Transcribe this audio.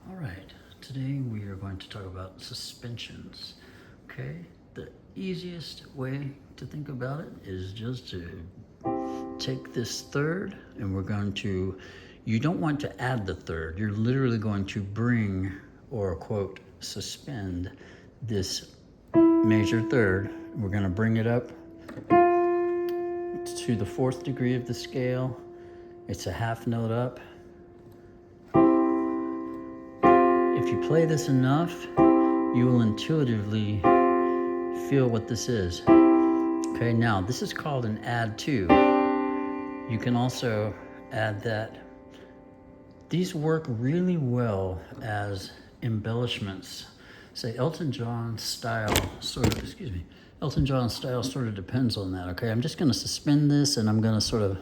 All right, today we are going to talk about suspensions. Okay, the easiest way to think about it is just to take this third and we're going to, you don't want to add the third, you're literally going to bring or quote suspend this major third. We're going to bring it up to the 4th degree of the scale. It's a half note up. If you play this enough, you will intuitively feel what this is. Okay, now this is called an add two. You can also add that. These work really well as embellishments. Say Elton John style sort of, Elton John style sort of depends on that, okay? I'm just gonna suspend this and I'm gonna sort of